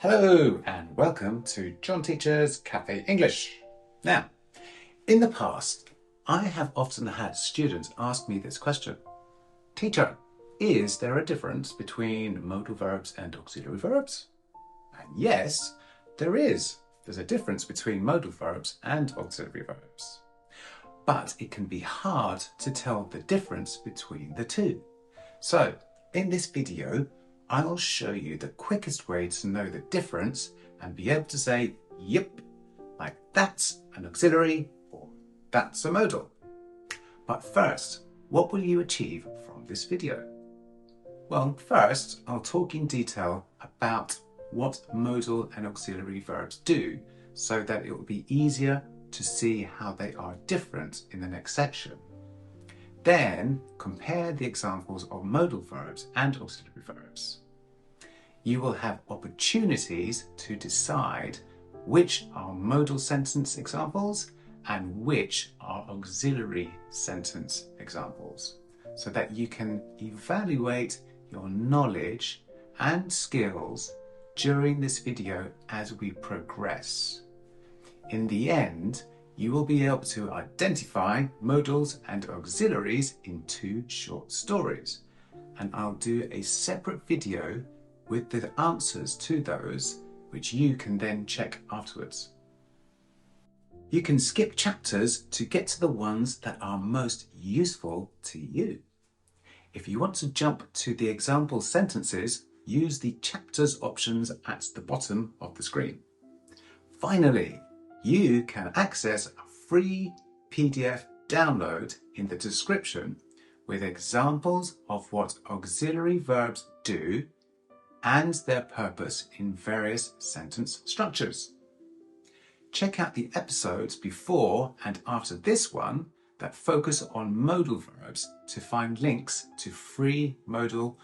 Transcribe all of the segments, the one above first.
Hello and welcome to John Teacher's Cafe English. Now, in the past, I have often had students ask me this question. Teacher, is there a difference between modal verbs and auxiliary verbs? And yes, there is. There's a difference between modal verbs and auxiliary verbs. But it can be hard to tell the difference between the two. So, in this video, I'll show you the quickest way to know the difference and be able to say, yep, like that's an auxiliary or that's a modal. But first, what will you achieve from this video? Well, first, I'll talk in detail about what modal and auxiliary verbs do so that it will be easier to see how they are different in the next section. Then compare the examples of modal verbs and auxiliary verbs. You will have opportunities to decide which are modal sentence examples and which are auxiliary sentence examples, so that you can evaluate your knowledge and skills during this video as we progress. In the end, you will be able to identify modals and auxiliaries in 2 short stories, and I'll do a separate video with the answers to those, which you can then check afterwards. You can skip chapters to get to the ones that are most useful to you. If you want to jump to the example sentences, use the chapters options at the bottom of the screen. Finally, you can access a free PDF download in the description with examples of what auxiliary verbs do and their purpose in various sentence structures. Check out the episodes before and after this one that focus on modal verbs to find links to free modal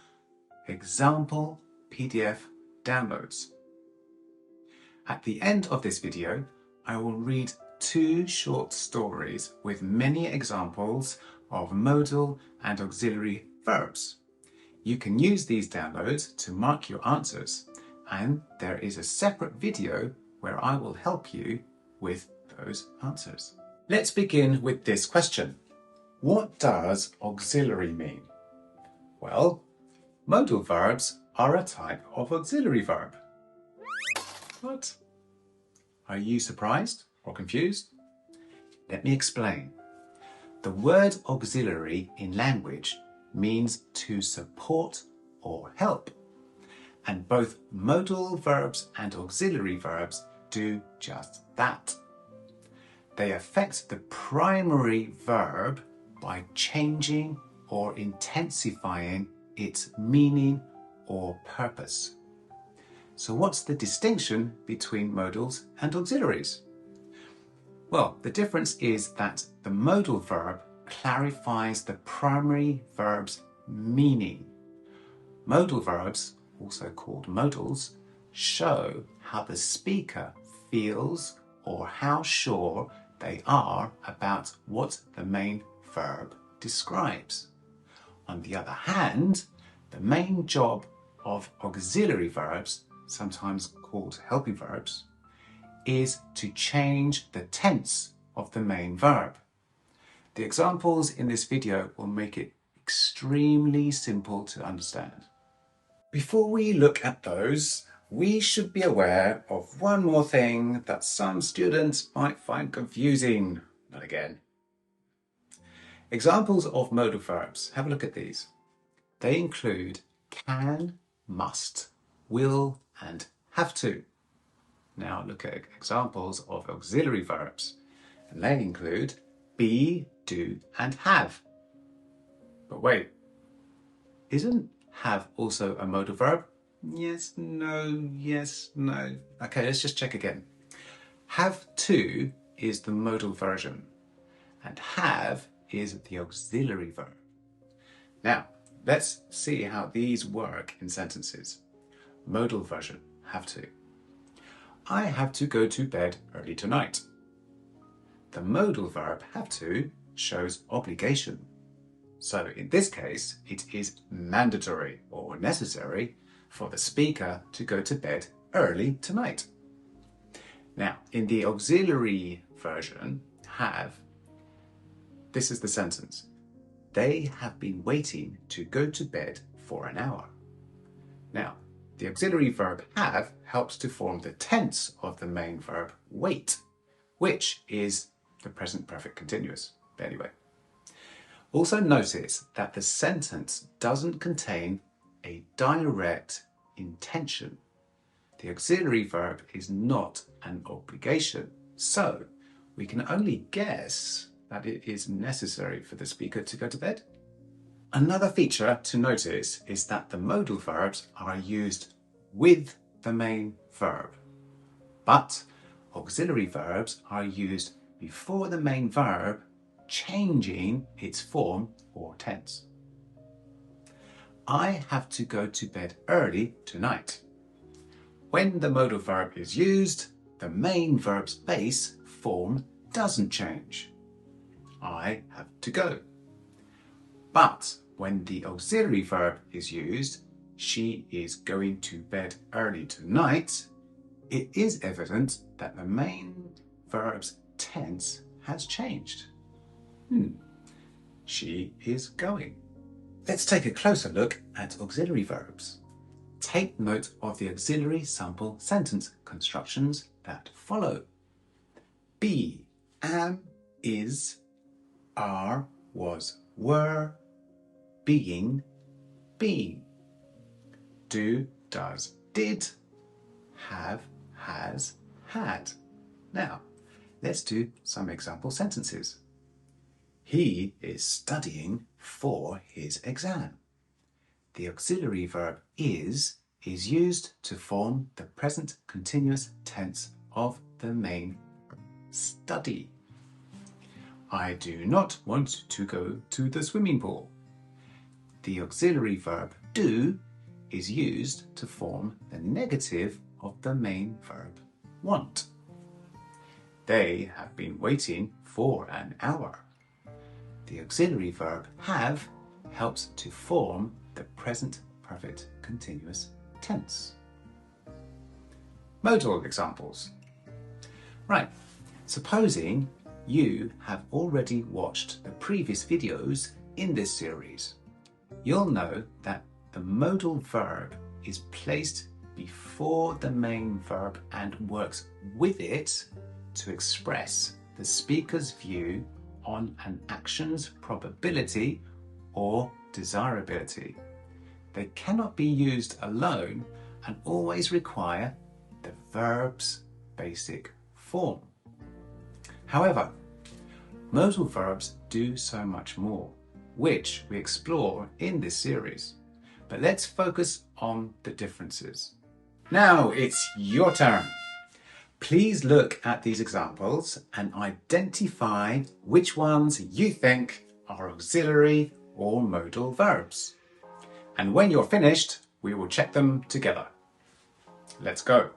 example PDF downloads. At the end of this video, I will read 2 short stories with many examples of modal and auxiliary verbs. You can use these downloads to mark your answers, and there is a separate video where I will help you with those answers. Let's begin with this question. What does auxiliary mean? Well, modal verbs are a type of auxiliary verb. What? Are you surprised or confused? Let me explain. The word auxiliary in language means to support or help, and both modal verbs and auxiliary verbs do just that. They affect the primary verb by changing or intensifying its meaning or purpose. So what's the distinction between modals and auxiliaries? Well, the difference is that the modal verb clarifies the primary verb's meaning. Modal verbs, also called modals, show how the speaker feels or how sure they are about what the main verb describes. On the other hand, the main job of auxiliary verbs, sometimes called helping verbs, is to change the tense of the main verb. The examples in this video will make it extremely simple to understand. Before we look at those, we should be aware of one more thing that some students might find confusing. Not again. Examples of modal verbs. Have a look at these. They include can, must, will, and have to. Now look at examples of auxiliary verbs, and they include be, do, and have. But wait, isn't have also a modal verb? Yes, no, yes, no. Okay, let's just check again. Have to is the modal version, and have is the auxiliary verb. Now, let's see how these work in sentences. Modal version, have to. I have to go to bed early tonight. The modal verb have to shows obligation. So in this case, it is mandatory or necessary for the speaker to go to bed early tonight. Now, in the auxiliary version, have, this is the sentence. They have been waiting to go to bed for an hour. Now, the auxiliary verb have helps to form the tense of the main verb wait, which is the present perfect continuous. Anyway, also notice that the sentence doesn't contain a direct intention. The auxiliary verb is not an obligation, so we can only guess that it is necessary for the speaker to go to bed. Another feature to notice is that the modal verbs are used with the main verb, but auxiliary verbs are used before the main verb, changing its form or tense. I have to go to bed early tonight. When the modal verb is used, the main verb's base form doesn't change. I have to go. But when the auxiliary verb is used, she is going to bed early tonight, it is evident that the main verb's tense has changed. She is going. Let's take a closer look at auxiliary verbs. Take note of the auxiliary sample sentence constructions that follow. Be, am, is, are, was, were, being, being. Do, does, did, have, has, had. Now, let's do some example sentences. He is studying for his exam. The auxiliary verb is used to form the present continuous tense of the main study. I do not want to go to the swimming pool. The auxiliary verb do is used to form the negative of the main verb want. They have been waiting for an hour. The auxiliary verb have helps to form the present perfect continuous tense. Modal examples. Right, supposing you have already watched the previous videos in this series, you'll know that the modal verb is placed before the main verb and works with it to express the speaker's view on an action's probability or desirability. They cannot be used alone and always require the verb's basic form. However, modal verbs do so much more, which we explore in this series. But let's focus on the differences. Now it's your turn. Please look at these examples and identify which ones you think are auxiliary or modal verbs. And when you're finished, we will check them together. Let's go.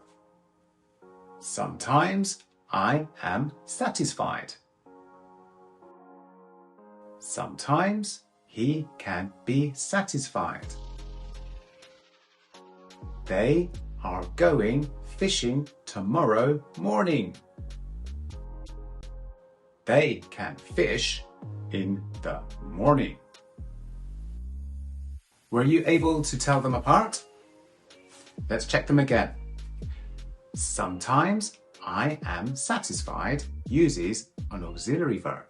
Sometimes I am satisfied. Sometimes he can be satisfied. They are going fishing tomorrow morning. They can fish in the morning. Were you able to tell them apart? Let's check them again. Sometimes I am satisfied uses an auxiliary verb.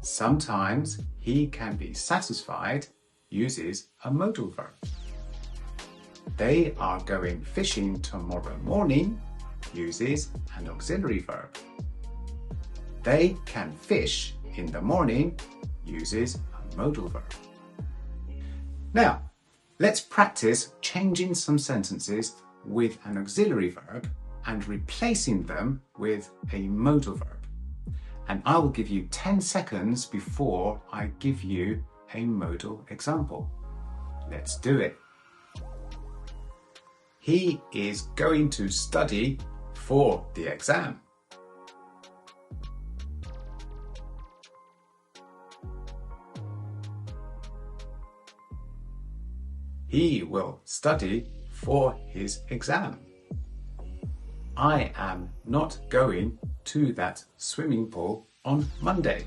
Sometimes he can be satisfied uses a modal verb. They are going fishing tomorrow morning uses an auxiliary verb. They can fish in the morning uses a modal verb. Now, let's practice changing some sentences with an auxiliary verb and replacing them with a modal verb. And I will give you 10 seconds before I give you a modal example. Let's do it. He is going to study for the exam. He will study for his exam. I am not going to that swimming pool on Monday.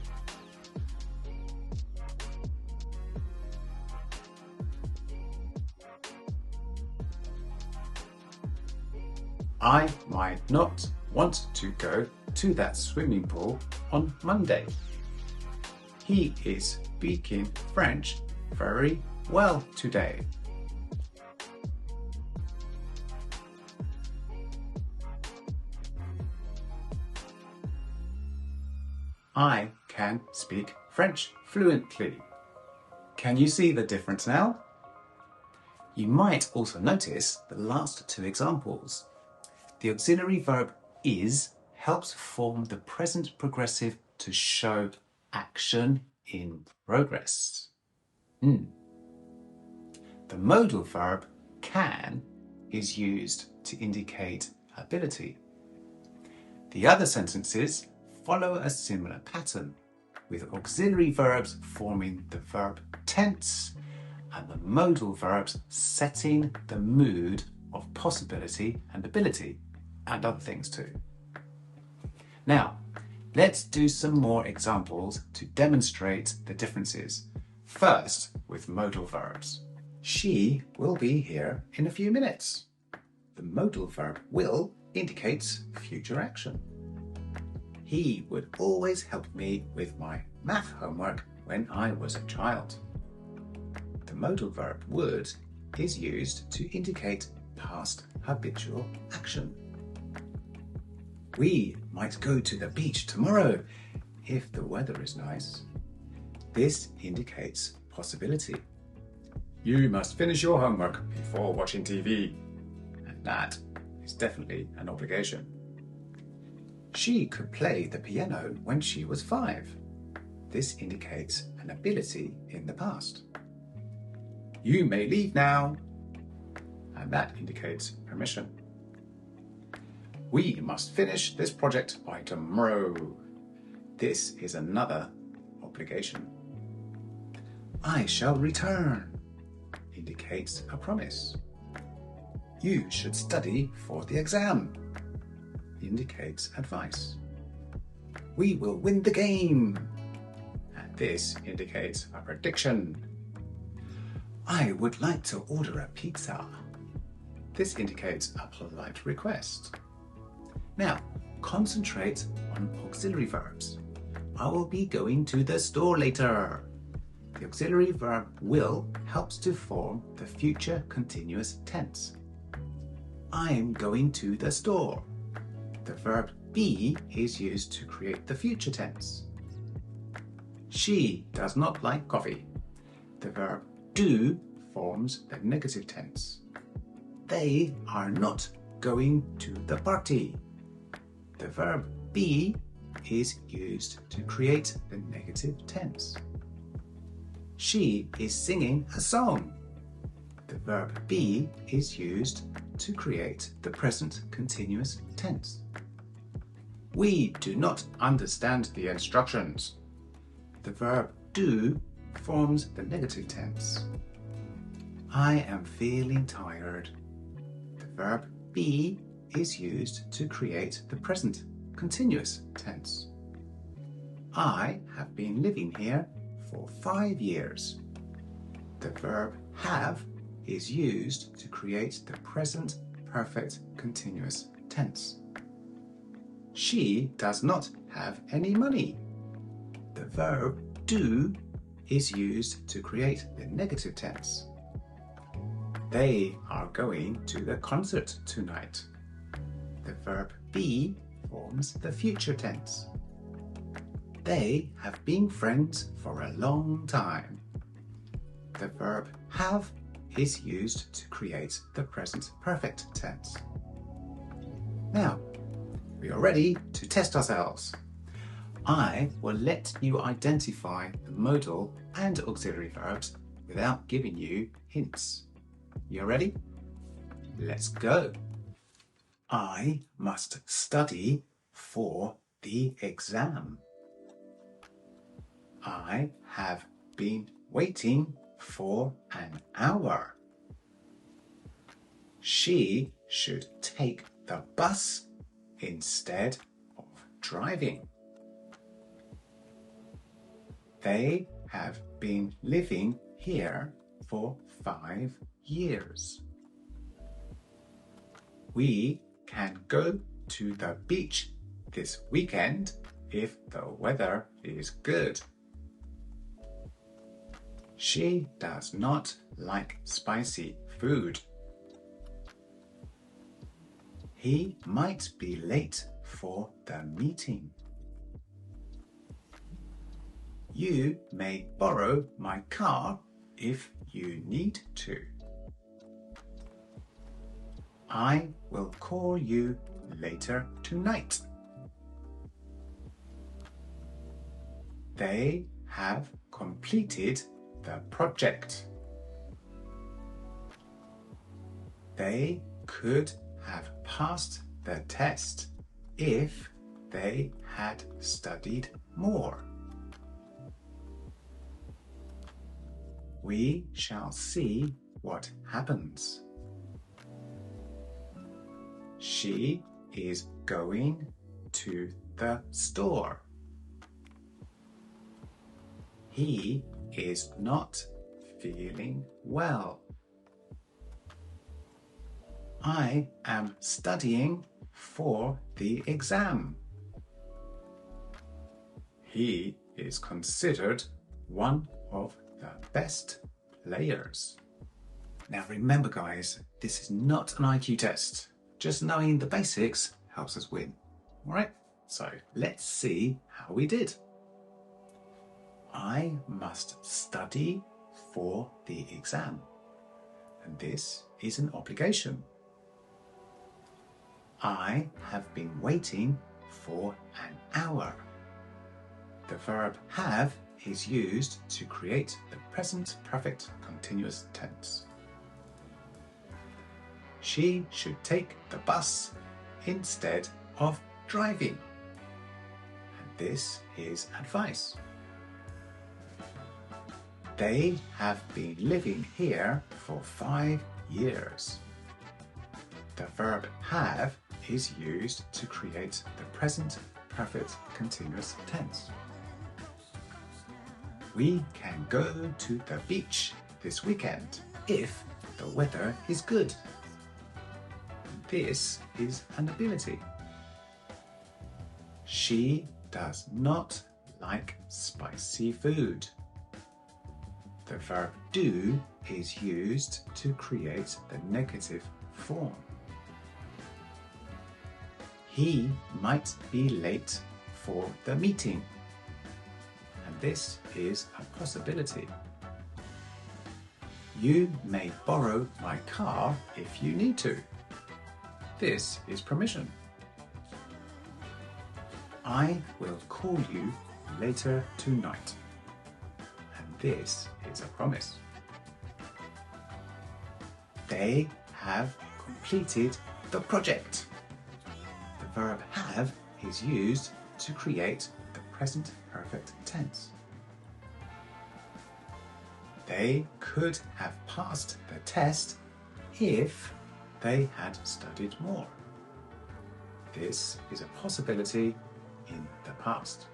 I might not want to go to that swimming pool on Monday. He is speaking French very well today. I can speak French fluently. Can you see the difference now? You might also notice the last two examples. The auxiliary verb is helps form the present progressive to show action in progress. The modal verb can is used to indicate ability. The other sentences follow a similar pattern, with auxiliary verbs forming the verb tense and the modal verbs setting the mood of possibility and ability, and other things too. Now, let's do some more examples to demonstrate the differences. First, with modal verbs. She will be here in a few minutes. The modal verb will indicates future action. He would always help me with my math homework when I was a child. The modal verb would is used to indicate past habitual action. We might go to the beach tomorrow if the weather is nice. This indicates possibility. You must finish your homework before watching TV. And that is definitely an obligation. She could play the piano when she was 5. This indicates an ability in the past. You may leave now. And that indicates permission. We must finish this project by tomorrow. This is another obligation. I shall return indicates a promise. You should study for the exam indicates advice. We will win the game. And this indicates a prediction. I would like to order a pizza. This indicates a polite request. Now, concentrate on auxiliary verbs. I will be going to the store later. The auxiliary verb will helps to form the future continuous tense. I'm going to the store. The verb be is used to create the future tense. She does not like coffee. The verb do forms the negative tense. They are not going to the party. The verb be is used to create the negative tense. She is singing a song. The verb be is used to create the present continuous tense. We do not understand the instructions. The verb do forms the negative tense. I am feeling tired. The verb be is used to create the present continuous tense. I have been living here for 5 years. The verb have is used to create the present perfect continuous tense. She does not have any money. The verb do is used to create the negative tense. They are going to the concert tonight. The verb be forms the future tense. They have been friends for a long time. The verb have is used to create the present perfect tense. Now, we are ready to test ourselves. I will let you identify the modal and auxiliary verbs without giving you hints. You ready? Let's go. I must study for the exam. I have been waiting for an hour. She should take the bus instead of driving. They have been living here for 5 years. We can go to the beach this weekend if the weather is good. She does not like spicy food. He might be late for the meeting. You may borrow my car if you need to. I will call you later tonight. They have completed the project. They could have passed the test if they had studied more. We shall see what happens. She is going to the store. He is not feeling well. I am studying for the exam. He is considered one of the best players. Now remember guys, this is not an IQ test. Just knowing the basics helps us win. Alright, so let's see how we did. I must study for the exam. And this is an obligation. I have been waiting for an hour. The verb have is used to create the present perfect continuous tense. She should take the bus instead of driving. And this is advice. They have been living here for 5 years. The verb have is used to create the present perfect continuous tense. We can go to the beach this weekend if the weather is good. This is an ability. She does not like spicy food. The verb do is used to create the negative form. He might be late for the meeting. And this is a possibility. You may borrow my car if you need to. This is permission. I will call you later tonight. And this is a promise. They have completed the project. The verb have is used to create the present perfect tense. They could have passed the test if they had studied more. This is a possibility in the past.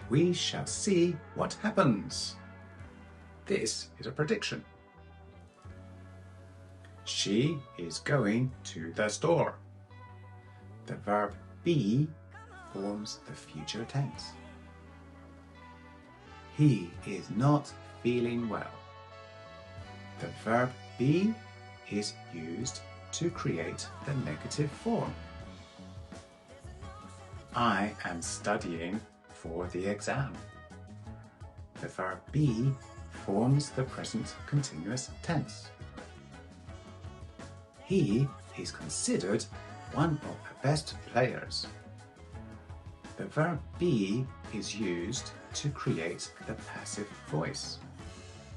We shall see what happens. This is a prediction. She is going to the store. The verb be forms the future tense. He is not feeling well. The verb be is used to create the negative form. I am studying for the exam. The verb be forms the present continuous tense. He is considered one of the best players. The verb be is used to create the passive voice.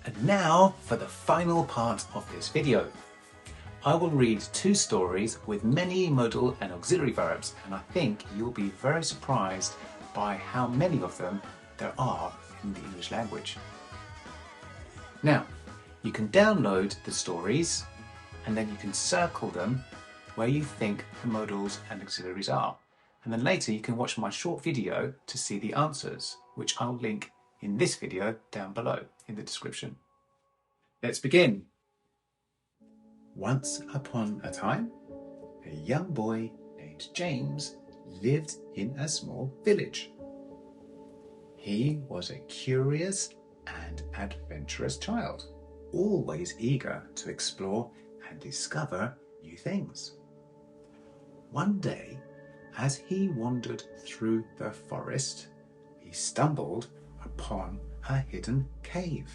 And now for the final part of this video. I will read 2 stories with many modal and auxiliary verbs, and I think you'll be very surprised by how many of them there are in the English language. Now, you can download the stories and then you can circle them where you think the modals and auxiliaries are. And then later you can watch my short video to see the answers, which I'll link in this video down below in the description. Let's begin. Once upon a time, a young boy named James lived in a small village. He was a curious and adventurous child, always eager to explore and discover new things. One day, as he wandered through the forest, he stumbled upon a hidden cave.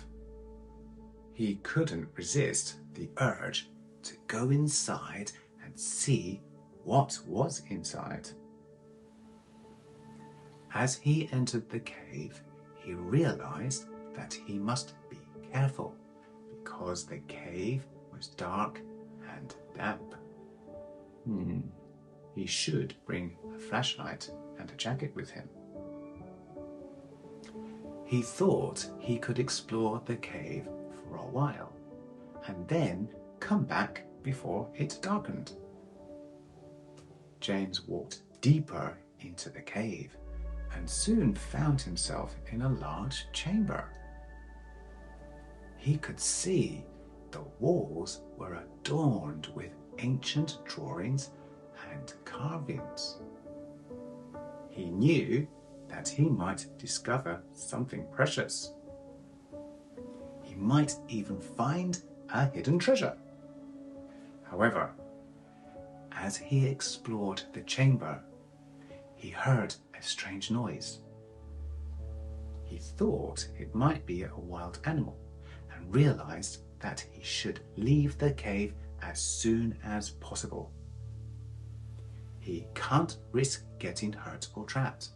He couldn't resist the urge to go inside and see what was inside. As he entered the cave, he realized that he must be careful because the cave was dark and damp. He should bring a flashlight and a jacket with him. He thought he could explore the cave for a while and then come back before it darkened. James walked deeper into the cave and soon found himself in a large chamber. He could see the walls were adorned with ancient drawings and carvings. He knew that he might discover something precious. He might even find a hidden treasure. However, as he explored the chamber, he heard a strange noise. He thought it might be a wild animal and realized that he should leave the cave as soon as possible. He can't risk getting hurt or trapped.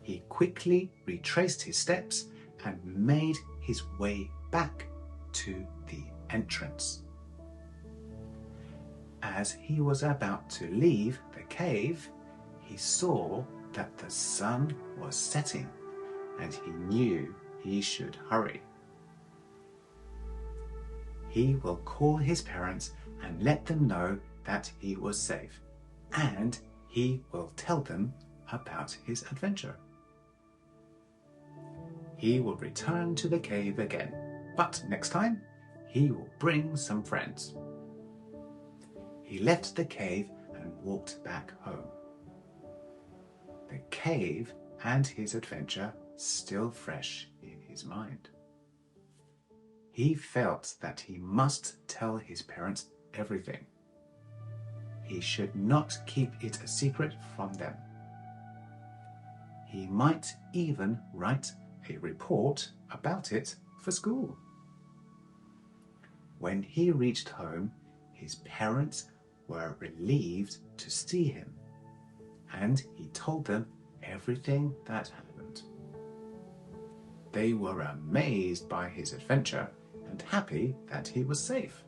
He quickly retraced his steps and made his way back to the entrance. As he was about to leave the cave, he saw that the sun was setting and he knew he should hurry. He will call his parents and let them know that he was safe, and he will tell them about his adventure. He will return to the cave again, but next time he will bring some friends. He left the cave and walked back home. The cave and his adventure still fresh in his mind. He felt that he must tell his parents everything. He should not keep it a secret from them. He might even write a report about it for school. When he reached home, his parents were relieved to see him, and he told them everything that happened. They were amazed by his adventure and happy that he was safe.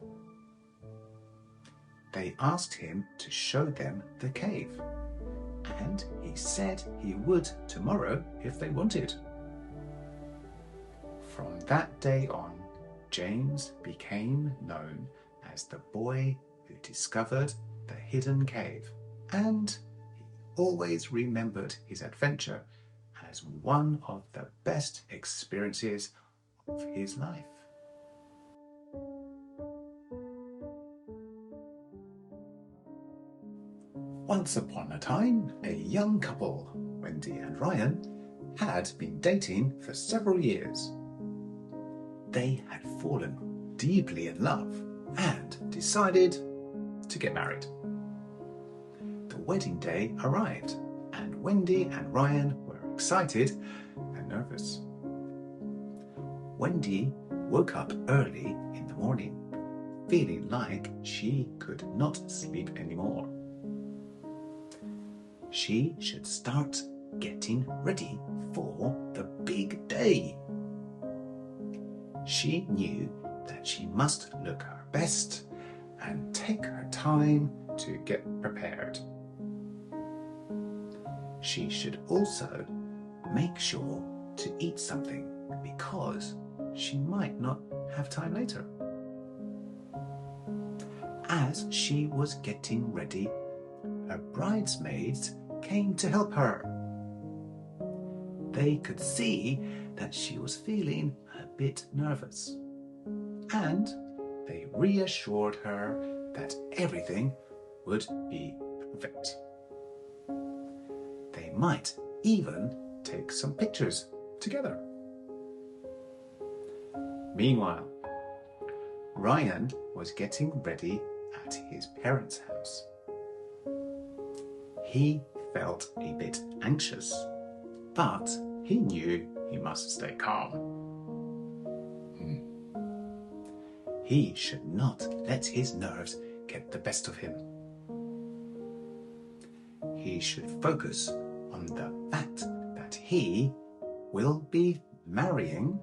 They asked him to show them the cave, and he said he would tomorrow if they wanted. From that day on, James became known as the boy who discovered the hidden cave, and he always remembered his adventure as one of the best experiences of his life. Once upon a time, a young couple, Wendy and Ryan, had been dating for several years. They had fallen deeply in love and decided to get married. The wedding day arrived, and Wendy and Ryan were excited and nervous. Wendy woke up early in the morning, feeling like she could not sleep anymore. She should start getting ready for the big day. She knew that she must look her best and take her time to get prepared. She should also make sure to eat something because she might not have time later. As she was getting ready, her bridesmaids came to help her. They could see that she was feeling a bit nervous, and they reassured her that everything would be perfect. They might even take some pictures together. Meanwhile, Ryan was getting ready at his parents' house. He felt a bit anxious, but he knew he must stay calm. He should not let his nerves get the best of him. He should focus on the fact that he will be marrying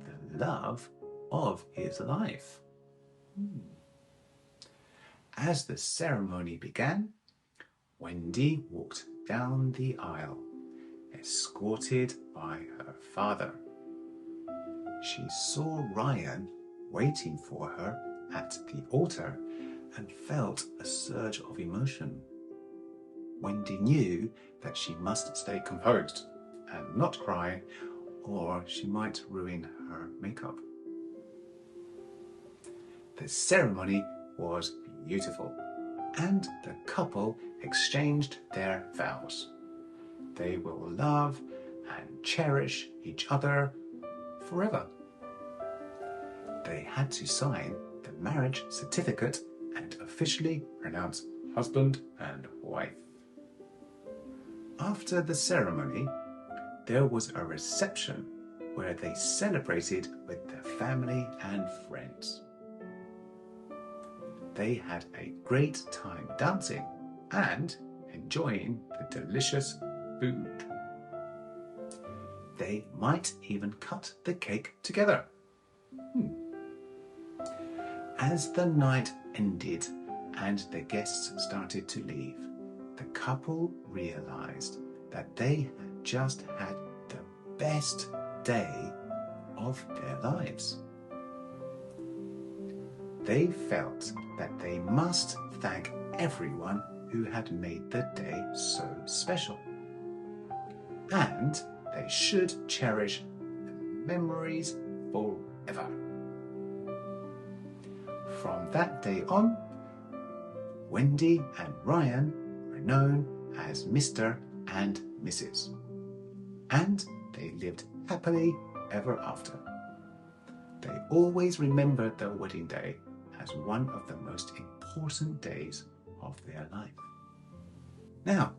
the love of his life. As the ceremony began, Wendy walked down the aisle, escorted by her father. She saw Ryan waiting for her at the altar and felt a surge of emotion. Wendy knew that she must stay composed and not cry, or she might ruin her makeup. The ceremony was beautiful, and the couple exchanged their vows. They will love and cherish each other forever. They had to sign the marriage certificate and officially pronounce husband and wife. After the ceremony, there was a reception where they celebrated with their family and friends. They had a great time dancing and enjoying the delicious food. They might even cut the cake together. As the night ended and the guests started to leave, the couple realized that they had just had the best day of their lives. They felt that they must thank everyone who had made the day so special. And they should cherish the memories forever. From that day on, Wendy and Ryan were known as Mr. and Mrs. And they lived happily ever after. They always remembered their wedding day as one of the most important days of their life. Now,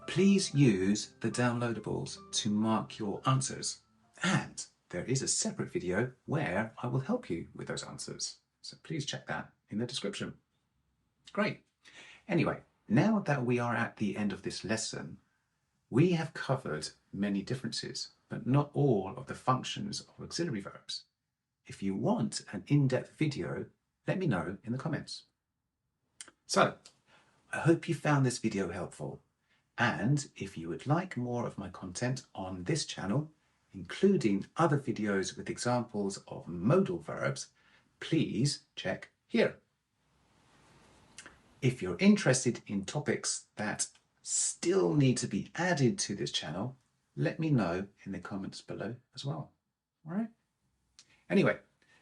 please use the downloadables to mark your answers, and there is a separate video where I will help you with those answers. So please check that in the description. Great. Anyway, now that we are at the end of this lesson, we have covered many differences, but not all of the functions of auxiliary verbs. If you want an in-depth video, let me know in the comments. So, I hope you found this video helpful. And if you would like more of my content on this channel, including other videos with examples of modal verbs, please check here. If you're interested in topics that still need to be added to this channel, let me know in the comments below as well. All right? Anyway,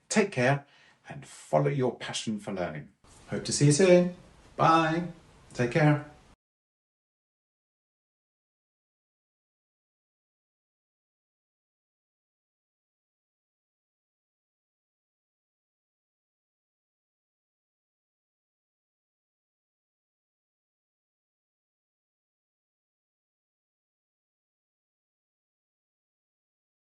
take care and follow your passion for learning. Hope to see you soon. Bye. Take care.